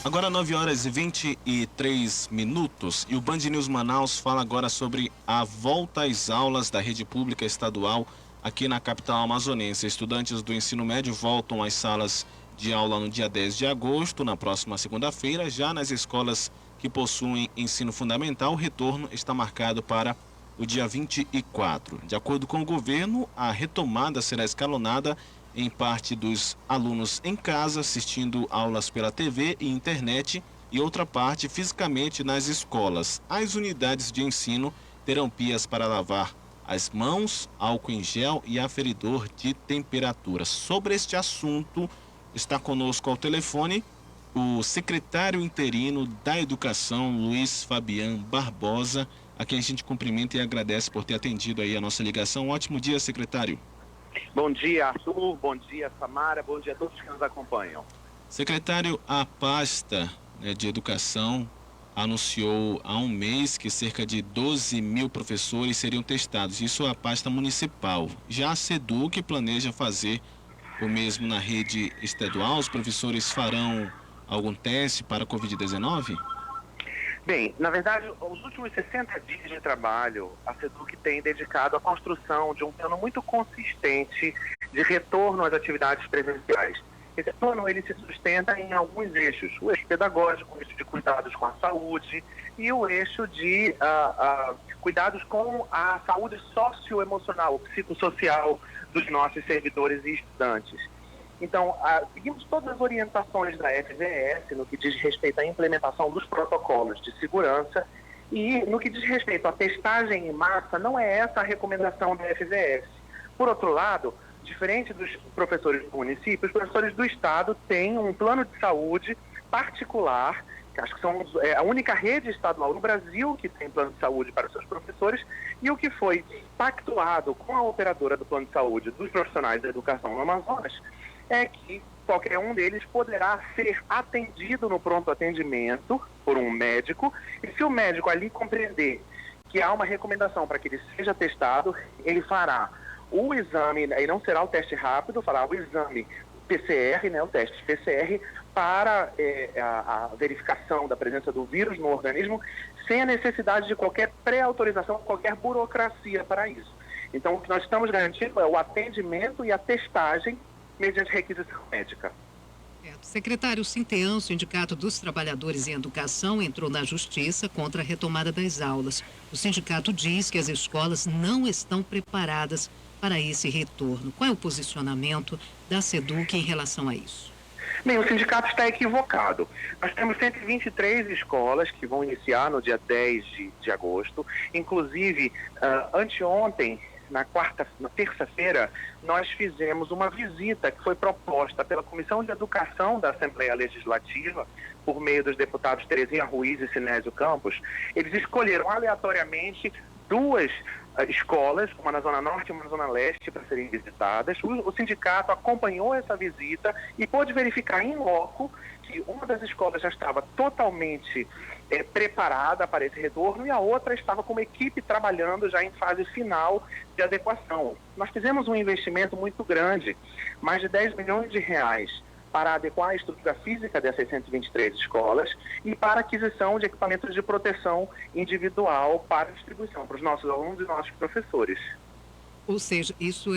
Agora 9 horas e 23 minutos e o Band News Manaus fala agora sobre a volta às aulas da rede pública estadual aqui na capital amazonense. Estudantes do ensino médio voltam às salas de aula no dia 10 de agosto, na próxima segunda-feira. Já nas escolas que possuem ensino fundamental, o retorno está marcado para o dia 24. De acordo com o governo, a retomada será escalonada em parte dos alunos em casa, assistindo aulas pela TV e internet, e outra parte fisicamente nas escolas. As unidades de ensino terão pias para lavar as mãos, álcool em gel e aferidor de temperatura. Sobre este assunto, está conosco ao telefone o secretário interino da Educação, Luiz Fabian Barbosa, a quem a gente cumprimenta e agradece por ter atendido aí a nossa ligação. Ótimo dia, secretário. Bom dia, Arthur. Bom dia, Samara. Bom dia a todos que nos acompanham. Secretário, a pasta de Educação anunciou há um mês que cerca de 12 mil professores seriam testados. Isso é a pasta municipal. Já a SEDUC planeja fazer o mesmo na rede estadual. Os professores farão algum teste para a Covid-19? Bem, na verdade, os últimos 60 dias de trabalho, a SEDUC tem dedicado à construção de um plano muito consistente de retorno às atividades presenciais. Esse plano ele se sustenta em alguns eixos: o eixo pedagógico, o eixo de cuidados com a saúde e o eixo de cuidados com a saúde socioemocional, psicossocial dos nossos servidores e estudantes. Então, seguimos todas as orientações da FVS no que diz respeito à implementação dos protocolos de segurança e no que diz respeito à testagem em massa, não é essa a recomendação da FVS. Por outro lado, diferente dos professores do município, os professores do estado têm um plano de saúde particular, que acho que são a única rede estadual no Brasil que tem plano de saúde para os seus professores, e o que foi pactuado com a operadora do plano de saúde dos profissionais da educação no Amazonas é que qualquer um deles poderá ser atendido no pronto atendimento por um médico, e se o médico ali compreender que há uma recomendação para que ele seja testado, ele fará o exame, e não será o teste rápido, fará o exame PCR, o teste PCR, para a verificação da presença do vírus no organismo, sem a necessidade de qualquer pré-autorização, qualquer burocracia para isso. Então, o que nós estamos garantindo é o atendimento e a testagem mediante requisição médica. Secretário, o Sinteam, Sindicato dos Trabalhadores em Educação, entrou na Justiça contra a retomada das aulas. O sindicato diz que as escolas não estão preparadas para esse retorno. Qual é o posicionamento da SEDUC em relação a isso? Bem, o sindicato está equivocado. Nós temos 123 escolas que vão iniciar no dia 10 de agosto. Inclusive, anteontem, na terça-feira, nós fizemos uma visita que foi proposta pela Comissão de Educação da Assembleia Legislativa, por meio dos deputados Terezinha Ruiz e Sinésio Campos. Eles escolheram aleatoriamente duas escolas, uma na Zona Norte e uma na Zona Leste, para serem visitadas. O sindicato acompanhou essa visita e pôde verificar em loco que uma das escolas já estava totalmente preparada para esse retorno e a outra estava com uma equipe trabalhando já em fase final de adequação. Nós fizemos um investimento muito grande, mais de 10 milhões de reais, para adequar a estrutura física dessas 123 escolas e para a aquisição de equipamentos de proteção individual para distribuição para os nossos alunos e nossos professores. Ou seja, isso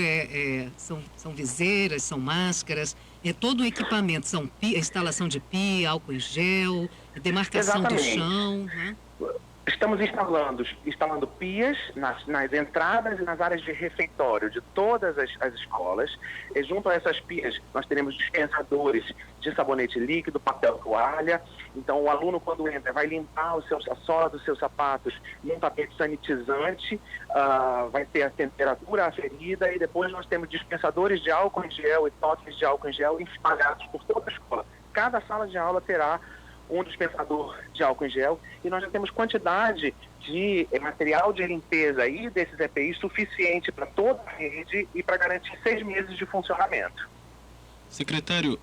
são viseiras, são máscaras, todo o equipamento, são instalação de pia, álcool em gel, demarcação do chão, né? Estamos instalando pias nas entradas e nas áreas de refeitório de todas as escolas. E junto a essas pias, nós teremos dispensadores de sabonete líquido, papel toalha. Então, o aluno, quando entra, vai limpar a sola dos seus sapatos num tapete sanitizante, vai ter a temperatura aferida, e depois nós temos dispensadores de álcool em gel e toques de álcool em gel espalhados por toda a escola. Cada sala de aula terá um dispensador de álcool em gel, e nós já temos quantidade de material de limpeza e desses EPIs suficiente para toda a rede e para garantir 6 meses de funcionamento. Secretário,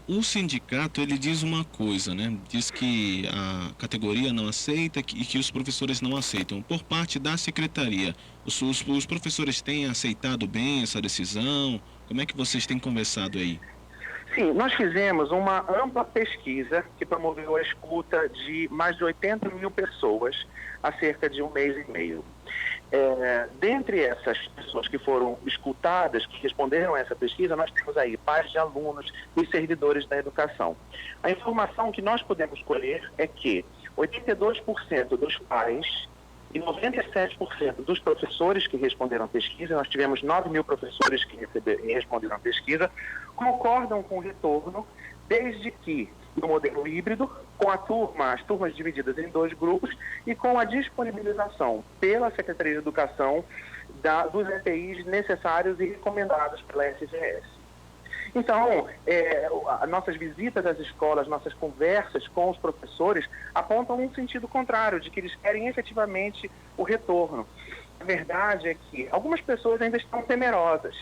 o sindicato ele diz uma coisa, né? Diz que a categoria não aceita e que os professores não aceitam. Por parte da secretaria, os professores têm aceitado bem essa decisão? Como é que vocês têm conversado aí? Sim, nós fizemos uma ampla pesquisa que promoveu a escuta de mais de 80 mil pessoas há cerca de 1 mês e meio. Dentre essas pessoas que foram escutadas, que responderam a essa pesquisa, nós temos aí pais de alunos e servidores da educação. A informação que nós podemos colher é que 82% dos pais e 97% dos professores que responderam à pesquisa, nós tivemos 9 mil professores que responderam à pesquisa, concordam com o retorno, desde que no modelo híbrido, com as turmas divididas em 2 grupos e com a disponibilização pela Secretaria de Educação dos EPIs necessários e recomendados pela SGS. Então, nossas visitas às escolas, nossas conversas com os professores apontam um sentido contrário, de que eles querem efetivamente o retorno. A verdade é que algumas pessoas ainda estão temerosas.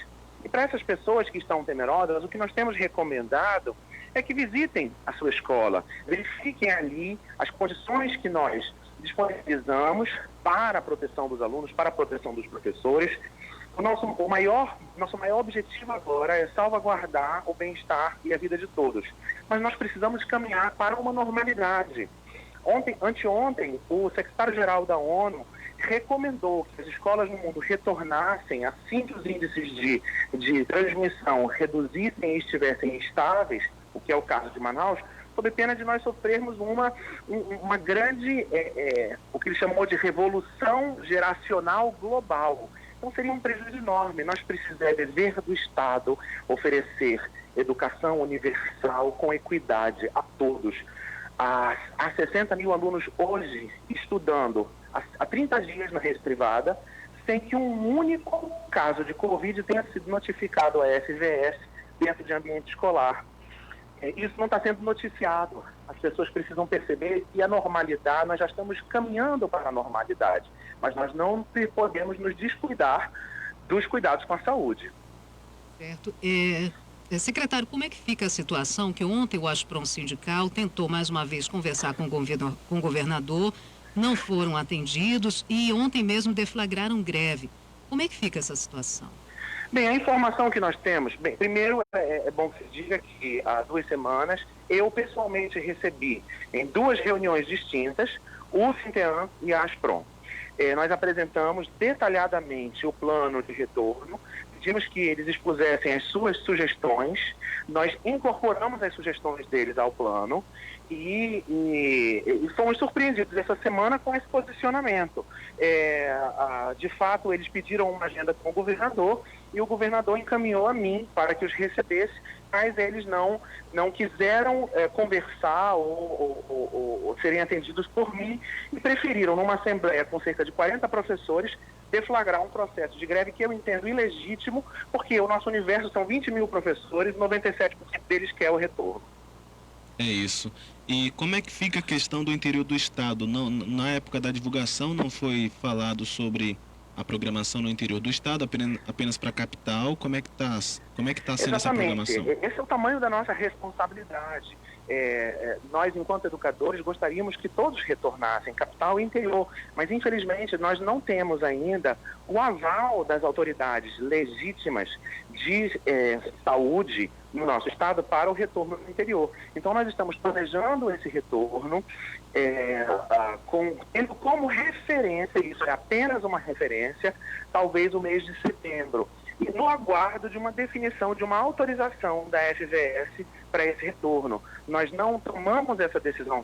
E para essas pessoas que estão temerosas, o que nós temos recomendado é que visitem a sua escola, verifiquem ali as condições que nós disponibilizamos para a proteção dos alunos, para a proteção dos professores. Nosso maior objetivo agora é salvaguardar o bem-estar e a vida de todos. Mas nós precisamos caminhar para uma normalidade. Anteontem, o secretário-geral da ONU recomendou que as escolas no mundo retornassem assim que os índices de transmissão reduzissem e estivessem estáveis, o que é o caso de Manaus, sob pena de nós sofrermos uma grande, o que ele chamou de revolução geracional global. Então seria um prejuízo enorme. Nós precisamos, é dever do Estado, oferecer educação universal com equidade a todos. Há 60 mil alunos hoje estudando há 30 dias na rede privada, sem que um único caso de Covid tenha sido notificado à SGS dentro de ambiente escolar. Isso não está sendo noticiado. As pessoas precisam perceber que a normalidade, nós já estamos caminhando para a normalidade, mas nós não podemos nos descuidar dos cuidados com a saúde. Certo. Secretário, como é que fica a situação que ontem o Asprom Sindical tentou mais uma vez conversar com o governador, não foram atendidos e ontem mesmo deflagraram greve. Como é que fica essa situação? Bem, a informação que nós temos, primeiro é bom que se diga que há 2 semanas eu pessoalmente recebi em 2 reuniões distintas o Sinteam e a Asprom. Nós apresentamos detalhadamente o plano de retorno, pedimos que eles expusessem as suas sugestões, nós incorporamos as sugestões deles ao plano e fomos surpreendidos essa semana com esse posicionamento. De fato, eles pediram uma agenda com o governador e o governador encaminhou a mim para que os recebesse, mas eles não quiseram conversar ou serem atendidos por mim e preferiram, numa assembleia com cerca de 40 professores, deflagrar um processo de greve que eu entendo ilegítimo, porque o nosso universo são 20 mil professores, 97% deles quer o retorno. É isso. E como é que fica a questão do interior do estado? Na época da divulgação não foi falado sobre a programação no interior do estado, apenas para a capital. Como é que está sendo essa programação? Esse é o tamanho da nossa responsabilidade. Nós, enquanto educadores, gostaríamos que todos retornassem, capital e interior, mas infelizmente nós não temos ainda o aval das autoridades legítimas de saúde no nosso estado para o retorno no interior. Então nós estamos planejando esse retorno, tendo como referência, isso é apenas uma referência, talvez o mês de setembro, e no aguardo de uma definição, de uma autorização da FGS para esse retorno. Nós não tomamos essa decisão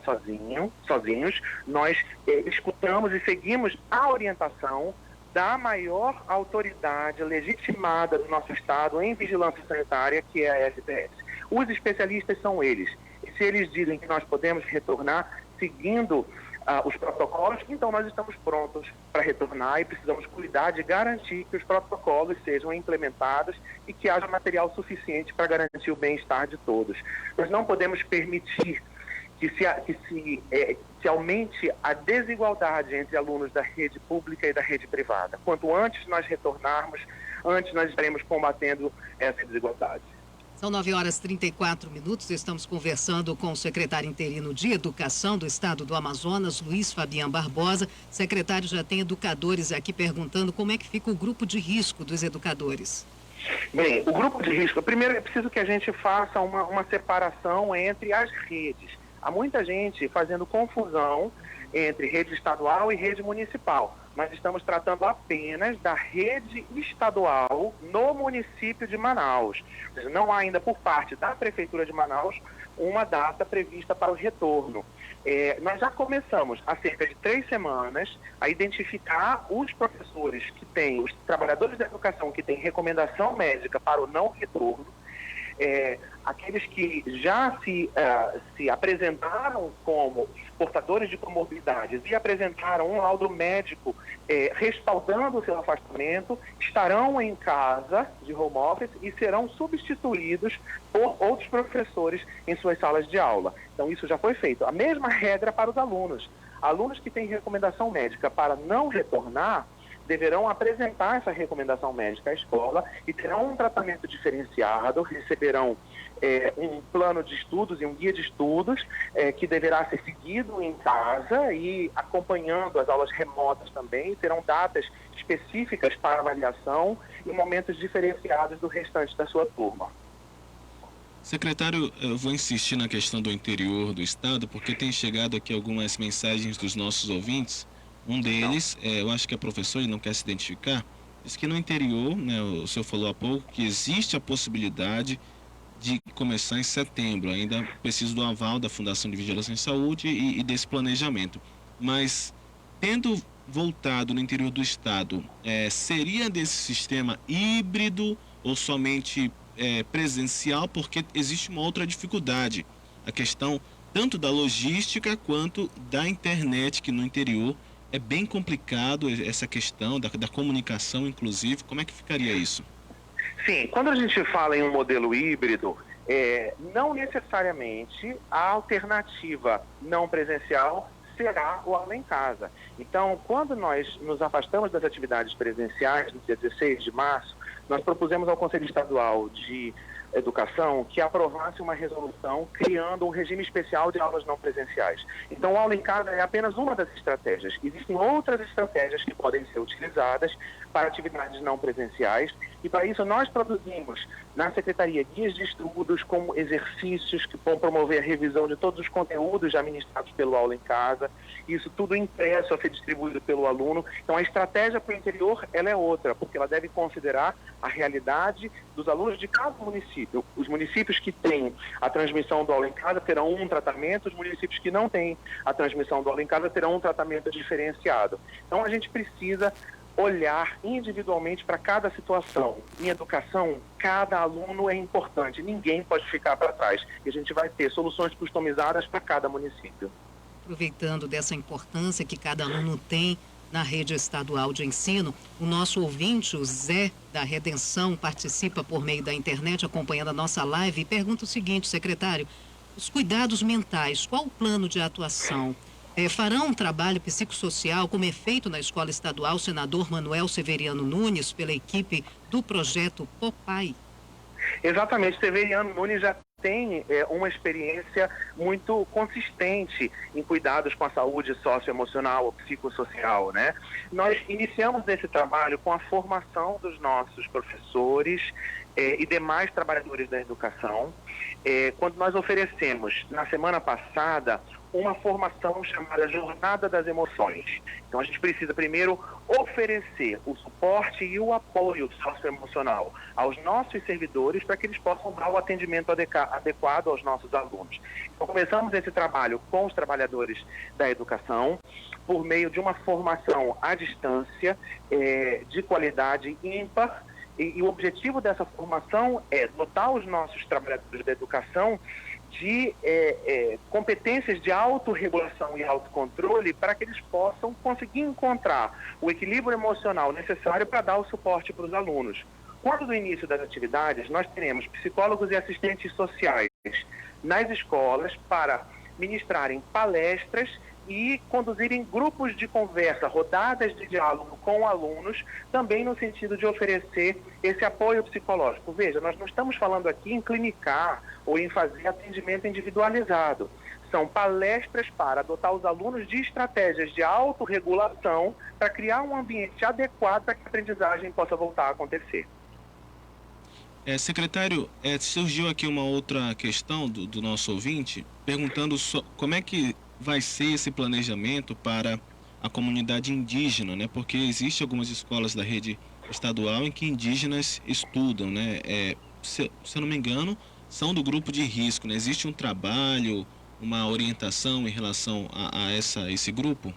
sozinhos, nós escutamos e seguimos a orientação da maior autoridade legitimada do nosso estado em vigilância sanitária, que é a SBS. Os especialistas são eles. E se eles dizem que nós podemos retornar seguindo os protocolos, então nós estamos prontos para retornar e precisamos cuidar de garantir que os protocolos sejam implementados e que haja material suficiente para garantir o bem-estar de todos. Nós não podemos permitir que se aumente a desigualdade entre alunos da rede pública e da rede privada. Quanto antes nós retornarmos, antes nós estaremos combatendo essa desigualdade. São 9h34, estamos conversando com o secretário interino de Educação do Estado do Amazonas, Luiz Fabian Barbosa. Secretário, já tem educadores aqui perguntando como é que fica o grupo de risco dos educadores. Bem, o grupo de risco, primeiro é preciso que a gente faça uma separação entre as redes. Há muita gente fazendo confusão entre rede estadual e rede municipal. Nós estamos tratando apenas da rede estadual no município de Manaus. Não há ainda por parte da Prefeitura de Manaus uma data prevista para o retorno. Nós já começamos há cerca de 3 semanas a identificar os professores que têm, os trabalhadores da educação que têm recomendação médica para o não retorno, aqueles que já se apresentaram como portadores de comorbidades e apresentaram um laudo médico respaldando o seu afastamento, estarão em casa de home office e serão substituídos por outros professores em suas salas de aula. Então isso já foi feito. A mesma regra para os alunos. Alunos que têm recomendação médica para não retornar deverão apresentar essa recomendação médica à escola e terão um tratamento diferenciado, receberão um plano de estudos e um guia de estudos que deverá ser seguido em casa e acompanhando as aulas remotas também, terão datas específicas para avaliação e momentos diferenciados do restante da sua turma. Secretário, eu vou insistir na questão do interior do estado, porque tem chegado aqui algumas mensagens dos nossos ouvintes. Um deles, eu acho que é professor e não quer se identificar, diz que no interior, né, o senhor falou há pouco, que existe a possibilidade de começar em setembro. Ainda preciso do aval da Fundação de Vigilância em Saúde e desse planejamento. Mas, tendo voltado no interior do estado, seria desse sistema híbrido ou somente presencial? Porque existe uma outra dificuldade, a questão tanto da logística quanto da internet, que no interior é bem complicado essa questão da comunicação, inclusive. Como é que ficaria isso? Sim, quando a gente fala em um modelo híbrido, não necessariamente a alternativa não presencial será o aula em casa. Então, quando nós nos afastamos das atividades presenciais, no dia 16 de março, nós propusemos ao Conselho Estadual de Educação que aprovasse uma resolução criando um regime especial de aulas não presenciais. Então, a aula em casa é apenas uma das estratégias. Existem outras estratégias que podem ser utilizadas para atividades não presenciais e, para isso, nós produzimos na Secretaria guias de estudos com exercícios que vão promover a revisão de todos os conteúdos já ministrados pelo aula em casa. Isso tudo impresso a ser distribuído pelo aluno. Então, a estratégia para o interior ela é outra, porque ela deve considerar a realidade dos alunos de cada município. Os municípios que têm a transmissão do aula em casa terão um tratamento, os municípios que não têm a transmissão do aula em casa terão um tratamento diferenciado. Então, a gente precisa olhar individualmente para cada situação. Em educação, cada aluno é importante, ninguém pode ficar para trás. E a gente vai ter soluções customizadas para cada município. Aproveitando dessa importância que cada aluno tem na rede estadual de ensino, o nosso ouvinte, o Zé da Redenção, participa por meio da internet acompanhando a nossa live e pergunta o seguinte, secretário: os cuidados mentais, qual o plano de atuação? Farão um trabalho psicossocial como é feito na Escola Estadual Senador Manuel Severiano Nunes pela equipe do projeto Popai? Exatamente, Severiano Nunes já tem uma experiência muito consistente em cuidados com a saúde socioemocional ou psicossocial, né? Nós iniciamos esse trabalho com a formação dos nossos professores e demais trabalhadores da educação, quando nós oferecemos, na semana passada, uma formação chamada Jornada das Emoções. Então, a gente precisa primeiro oferecer o suporte e o apoio socioemocional aos nossos servidores para que eles possam dar o atendimento adequado aos nossos alunos. Então, começamos esse trabalho com os trabalhadores da educação por meio de uma formação à distância de qualidade ímpar. E o objetivo dessa formação é dotar os nossos trabalhadores da educação de competências de autorregulação e autocontrole para que eles possam conseguir encontrar o equilíbrio emocional necessário para dar o suporte para os alunos. Quando do início das atividades, nós teremos psicólogos e assistentes sociais nas escolas para ministrarem palestras e conduzirem grupos de conversa, rodadas de diálogo com alunos, também no sentido de oferecer esse apoio psicológico. Veja, nós não estamos falando aqui em clinicar ou em fazer atendimento individualizado. São palestras para dotar os alunos de estratégias de autorregulação para criar um ambiente adequado para que a aprendizagem possa voltar a acontecer. Secretário, surgiu aqui uma outra questão do nosso ouvinte, perguntando como é que vai ser esse planejamento para a comunidade indígena, né? Porque existe algumas escolas da rede estadual em que indígenas estudam, né? Se eu não me engano, são do grupo de risco, né? Existe um trabalho, uma orientação em relação a esse grupo?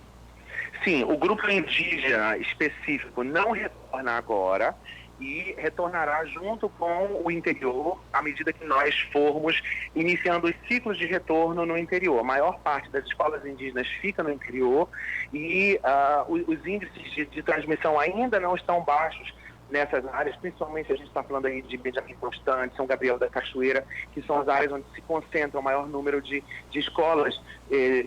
Sim, o grupo indígena específico não retorna agora e retornará junto com o interior à medida que nós formos iniciando os ciclos de retorno no interior. A maior parte das escolas indígenas fica no interior e os índices de transmissão ainda não estão baixos nessas áreas, principalmente a gente está falando aí de Benjamin Constant, São Gabriel da Cachoeira, que são as áreas onde se concentra o maior número de escolas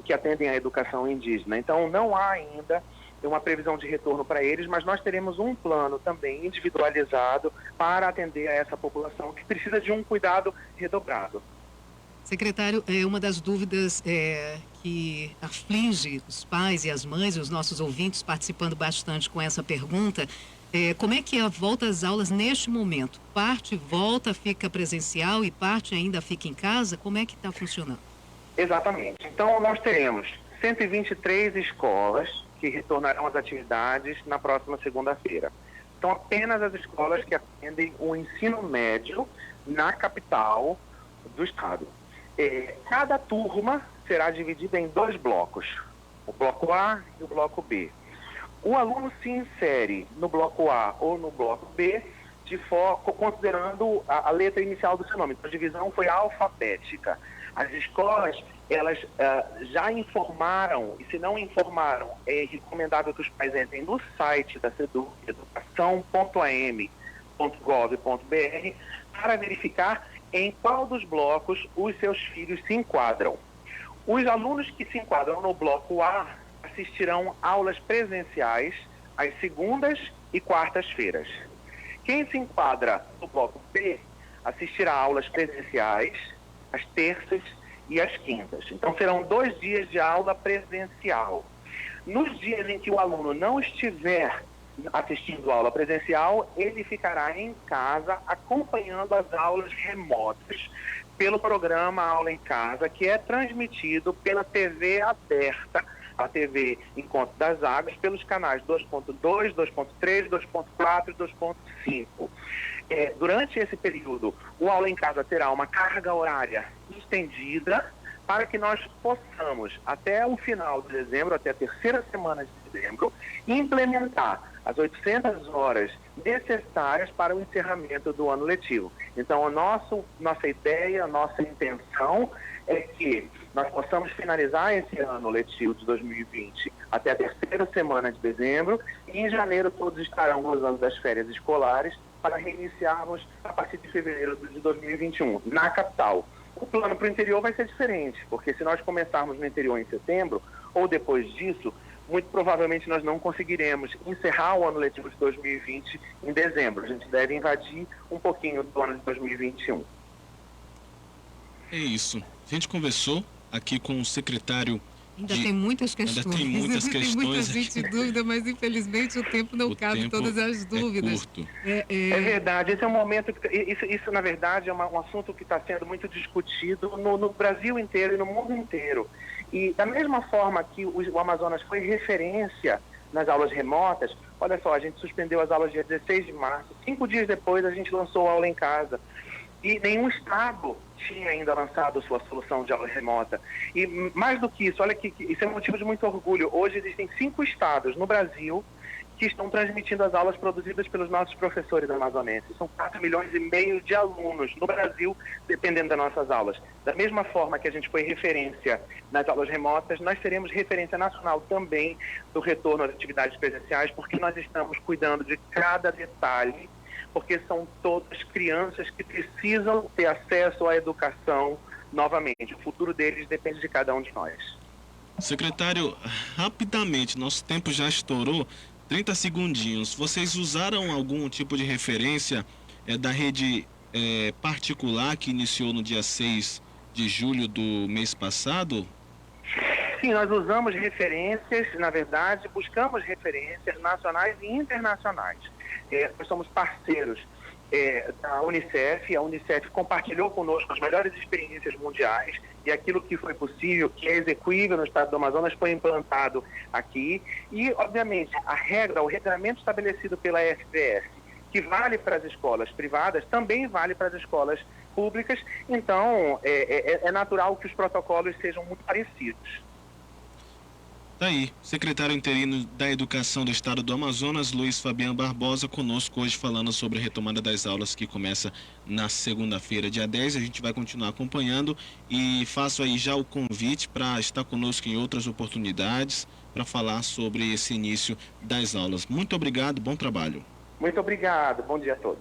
que atendem à educação indígena. Então não há ainda uma previsão de retorno para eles, mas nós teremos um plano também individualizado para atender a essa população que precisa de um cuidado redobrado. Secretário, uma das dúvidas que aflige os pais e as mães e os nossos ouvintes participando bastante com essa pergunta, como é que é a volta às aulas neste momento? Parte volta, fica presencial e parte ainda fica em casa? Como é que está funcionando? Exatamente. Então, nós teremos 123 escolas que retornarão às atividades na próxima segunda-feira. São apenas as escolas que atendem o ensino médio na capital do estado. Cada turma será dividida em 2 blocos, o bloco A e o bloco B. O aluno se insere no bloco A ou no bloco B considerando a letra inicial do seu nome. Então, a divisão foi alfabética. As escolas, elas já informaram, e se não informaram, é recomendável que os pais entrem no site da SEDUC, educação.am.gov.br, para verificar em qual dos blocos os seus filhos se enquadram. Os alunos que se enquadram no bloco A assistirão aulas presenciais às segundas e quartas-feiras. Quem se enquadra no bloco B assistirá aulas presenciais às terças e às quintas. Então serão 2 dias de aula presencial. Nos dias em que o aluno não estiver assistindo aula presencial, ele ficará em casa acompanhando as aulas remotas pelo programa Aula em Casa, que é transmitido pela TV aberta, a TV Encontro das Águas, pelos canais 2.2, 2.3, 2.4 e 2.5. Durante esse período, o Aula em Casa terá uma carga horária estendida para que nós possamos, até o final de dezembro, até a terceira semana de dezembro, implementar as 800 horas necessárias para o encerramento do ano letivo. Então, nossa ideia, a nossa intenção é que nós possamos finalizar esse ano letivo de 2020 até a terceira semana de dezembro e em janeiro todos estarão gozando das férias escolares para reiniciarmos a partir de fevereiro de 2021 na capital. O plano para o interior vai ser diferente, porque se nós começarmos no interior em setembro ou depois disso, muito provavelmente nós não conseguiremos encerrar o ano letivo de 2020 em dezembro. A gente deve invadir um pouquinho do ano de 2021. É isso. A gente conversou aqui com o secretário. Tem muitas questões. Ainda tem muitas questões. Tem muita gente em dúvida, mas infelizmente o tempo não cabe todas as dúvidas. Curto. É verdade, esse é um momento isso na verdade é um assunto que está sendo muito discutido no Brasil inteiro e no mundo inteiro. E da mesma forma que o Amazonas foi referência nas aulas remotas, olha só, a gente suspendeu as aulas dia 16 de março, 5 dias depois a gente lançou a Aula em Casa. E nenhum estado tinha ainda lançado sua solução de aula remota. E mais do que isso, olha que isso é um motivo de muito orgulho. Hoje existem 5 estados no Brasil que estão transmitindo as aulas produzidas pelos nossos professores amazonenses. São 4,5 milhões de alunos no Brasil dependendo das nossas aulas. Da mesma forma que a gente foi referência nas aulas remotas, nós seremos referência nacional também do retorno às atividades presenciais, porque nós estamos cuidando de cada detalhe, porque são todas crianças que precisam ter acesso à educação novamente. O futuro deles depende de cada um de nós. Secretário, rapidamente, nosso tempo já estourou, 30 segundinhos. Vocês usaram algum tipo de referência da rede particular que iniciou no dia 6 de julho do mês passado? Sim, nós usamos referências, na verdade, buscamos referências nacionais e internacionais. Nós somos parceiros da Unicef. A Unicef compartilhou conosco as melhores experiências mundiais e aquilo que foi possível, que é execuível no estado do Amazonas, foi implantado aqui. E, obviamente, o regulamento estabelecido pela FVS, que vale para as escolas privadas, também vale para as escolas públicas. Então, é natural que os protocolos sejam muito parecidos. Daí, secretário interino da Educação do Estado do Amazonas, Luiz Fabiano Barbosa, conosco hoje falando sobre a retomada das aulas que começa na segunda-feira, dia 10. A gente vai continuar acompanhando e faço aí já o convite para estar conosco em outras oportunidades para falar sobre esse início das aulas. Muito obrigado, bom trabalho. Muito obrigado, bom dia a todos.